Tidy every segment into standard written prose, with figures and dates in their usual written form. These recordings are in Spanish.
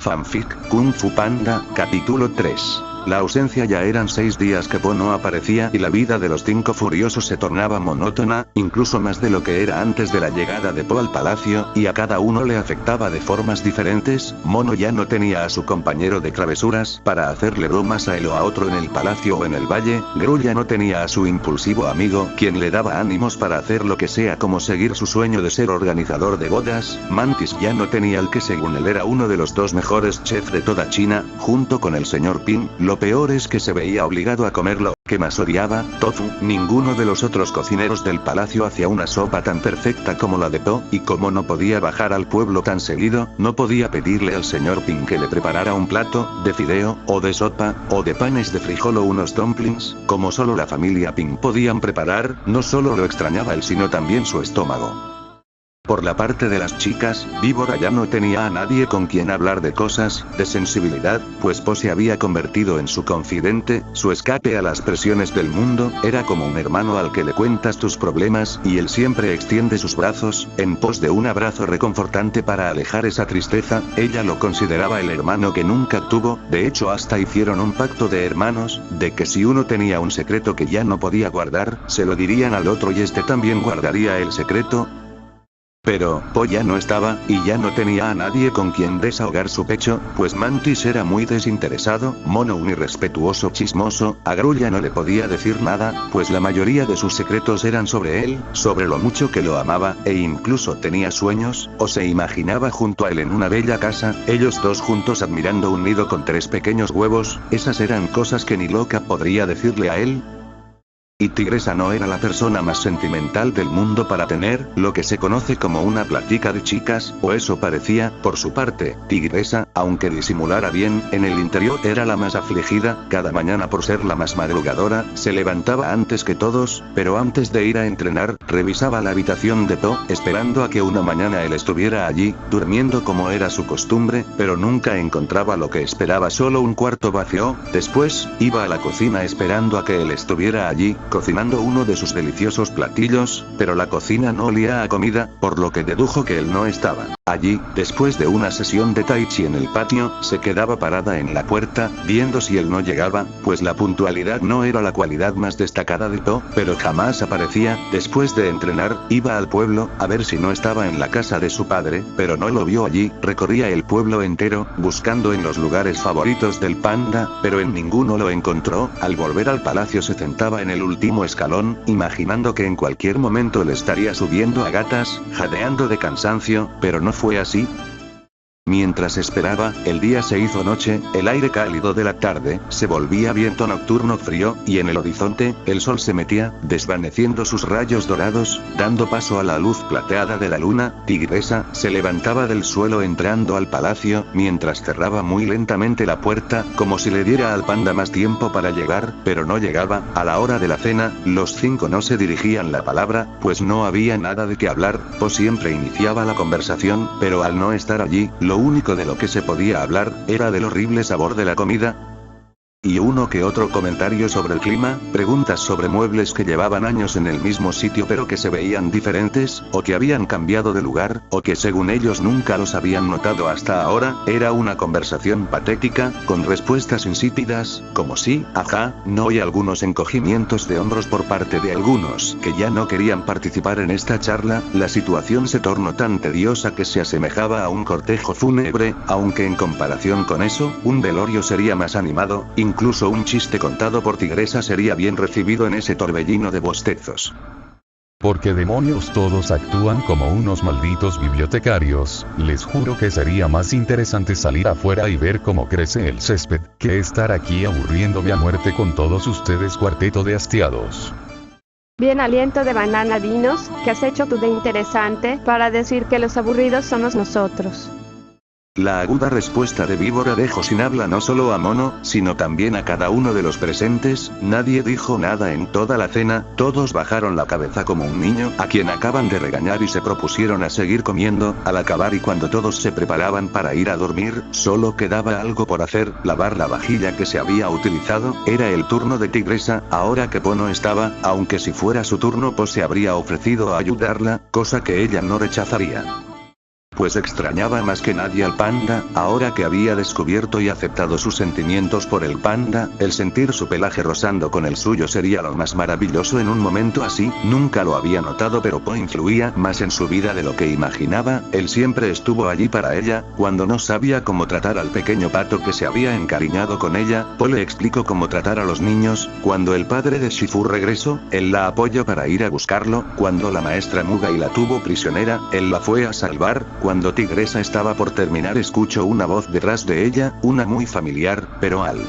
Fanfic, Kung Fu Panda, capítulo 3. La ausencia ya eran 6 días que Po no aparecía y la vida de los 5 furiosos se tornaba monótona, incluso más de lo que era antes de la llegada de Po al palacio, y a cada uno le afectaba de formas diferentes. Mono ya no tenía a su compañero de travesuras para hacerle bromas a él o a otro en el palacio o en el valle. Gru ya no tenía a su impulsivo amigo, quien le daba ánimos para hacer lo que sea como seguir su sueño de ser organizador de bodas. Mantis ya no tenía al que según él era uno de los 2 mejores chefs de toda China, junto con el señor Ping. Lo peor es que se veía obligado a comerlo, que más odiaba, tofu. Ninguno de los otros cocineros del palacio hacía una sopa tan perfecta como la de Po, y como no podía bajar al pueblo tan seguido, no podía pedirle al señor Ping que le preparara un plato, de fideo, o de sopa, o de panes de frijol o unos dumplings, como solo la familia Ping podían preparar. No solo lo extrañaba él sino también su estómago. Por la parte de las chicas, Víbora ya no tenía a nadie con quien hablar de cosas, de sensibilidad, pues Po se había convertido en su confidente, su escape a las presiones del mundo. Era como un hermano al que le cuentas tus problemas, y él siempre extiende sus brazos, en pos de un abrazo reconfortante para alejar esa tristeza. Ella lo consideraba el hermano que nunca tuvo, de hecho hasta hicieron un pacto de hermanos, de que si uno tenía un secreto que ya no podía guardar, se lo dirían al otro y este también guardaría el secreto. Pero, Po ya no estaba, y ya no tenía a nadie con quien desahogar su pecho, pues Mantis era muy desinteresado, Mono un irrespetuoso chismoso, a Gru ya no le podía decir nada, pues la mayoría de sus secretos eran sobre él, sobre lo mucho que lo amaba, e incluso tenía sueños, o se imaginaba junto a él en una bella casa, ellos dos juntos admirando un nido con 3 pequeños huevos. Esas eran cosas que ni loca podría decirle a él. Y Tigresa no era la persona más sentimental del mundo para tener lo que se conoce como una plática de chicas, o eso parecía. Por su parte, Tigresa, aunque disimulara bien, en el interior era la más afligida. Cada mañana por ser la más madrugadora, se levantaba antes que todos, pero antes de ir a entrenar, revisaba la habitación de Po, esperando a que una mañana él estuviera allí, durmiendo como era su costumbre, pero nunca encontraba lo que esperaba, solo un cuarto vacío. Después, iba a la cocina esperando a que él estuviera allí, cocinando uno de sus deliciosos platillos, pero la cocina no olía a comida, por lo que dedujo que él no estaba allí. Después de una sesión de tai chi en el patio, se quedaba parada en la puerta, viendo si él no llegaba, pues la puntualidad no era la cualidad más destacada de Po, pero jamás aparecía. Después de entrenar, iba al pueblo, a ver si no estaba en la casa de su padre, pero no lo vio allí. Recorría el pueblo entero, buscando en los lugares favoritos del panda, pero en ninguno lo encontró. Al volver al palacio se sentaba en el último escalón, imaginando que en cualquier momento le estaría subiendo a gatas, jadeando de cansancio, pero no fue así. Mientras esperaba, el día se hizo noche, el aire cálido de la tarde se volvía viento nocturno frío, y en el horizonte, el sol se metía, desvaneciendo sus rayos dorados, dando paso a la luz plateada de la luna. Tigresa se levantaba del suelo entrando al palacio, mientras cerraba muy lentamente la puerta, como si le diera al panda más tiempo para llegar, pero no llegaba. A la hora de la cena, los 5 no se dirigían la palabra, pues no había nada de qué hablar. Po siempre iniciaba la conversación, pero al no estar allí, lo único de lo que se podía hablar, era del horrible sabor de la comida. Y uno que otro comentario sobre el clima, preguntas sobre muebles que llevaban años en el mismo sitio pero que se veían diferentes, o que habían cambiado de lugar, o que según ellos nunca los habían notado hasta ahora. Era una conversación patética, con respuestas insípidas, como sí, ajá, no, y algunos encogimientos de hombros por parte de algunos que ya no querían participar en esta charla. La situación se tornó tan tediosa que se asemejaba a un cortejo fúnebre, aunque en comparación con eso, un velorio sería más animado. Incluso un chiste contado por Tigresa sería bien recibido en ese torbellino de bostezos. ¿Por qué demonios todos actúan como unos malditos bibliotecarios? Les juro que sería más interesante salir afuera y ver cómo crece el césped, que estar aquí aburriéndome a muerte con todos ustedes, cuarteto de hastiados. Bien, aliento de banana, dinos, ¿qué has hecho tú de interesante para decir que los aburridos somos nosotros? La aguda respuesta de Víbora dejó sin habla no solo a Mono, sino también a cada uno de los presentes. Nadie dijo nada en toda la cena, todos bajaron la cabeza como un niño a quien acaban de regañar y se propusieron a seguir comiendo. Al acabar y cuando todos se preparaban para ir a dormir, solo quedaba algo por hacer: lavar la vajilla que se había utilizado. Era el turno de Tigresa, ahora que Po no estaba, aunque si fuera su turno Po se habría ofrecido a ayudarla, cosa que ella no rechazaría. pues extrañaba más que nadie al panda. Ahora que había descubierto y aceptado sus sentimientos por el panda, el sentir su pelaje rozando con el suyo sería lo más maravilloso en un momento así. Nunca lo había notado, pero Po influía más en su vida de lo que imaginaba. Él siempre estuvo allí para ella. Cuando no sabía cómo tratar al pequeño pato que se había encariñado con ella, Po le explicó cómo tratar a los niños. Cuando el padre de Shifu regresó, él la apoyó para ir a buscarlo. Cuando la maestra Mugai la tuvo prisionera, él la fue a salvar. Cuando Tigresa estaba por terminar, escuchó una voz detrás de ella, una muy familiar, pero al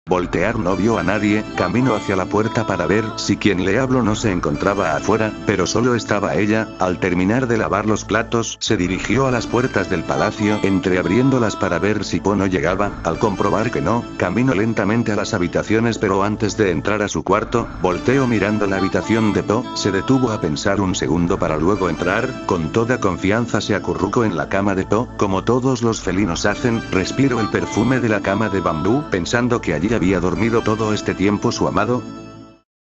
voltear no vio a nadie. Caminó hacia la puerta para ver si quien le habló no se encontraba afuera, pero solo estaba ella. Al terminar de lavar los platos, se dirigió a las puertas del palacio, entreabriéndolas para ver si Po no llegaba. Al comprobar que no, caminó lentamente a las habitaciones, pero antes de entrar a su cuarto, volteó mirando la habitación de Po, se detuvo a pensar un segundo para luego entrar. Con toda confianza se acurrucó en la cama de Po, como todos los felinos hacen. Respiró el perfume de la cama de bambú, pensando que allí había dormido todo este tiempo su amado.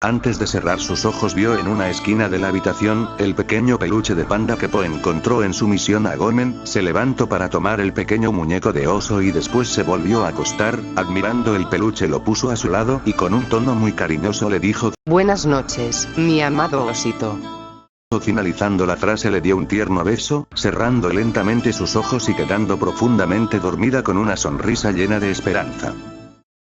Antes de cerrar sus ojos, vio en una esquina de la habitación el pequeño peluche de panda que Po encontró en su misión a Gomen. Se levantó para tomar el pequeño muñeco de oso y después se volvió a acostar. Admirando el peluche, lo puso a su lado y con un tono muy cariñoso le dijo: Buenas noches, mi amado osito. Finalizando la frase le dio un tierno beso, cerrando lentamente sus ojos y quedando profundamente dormida con una sonrisa llena de esperanza.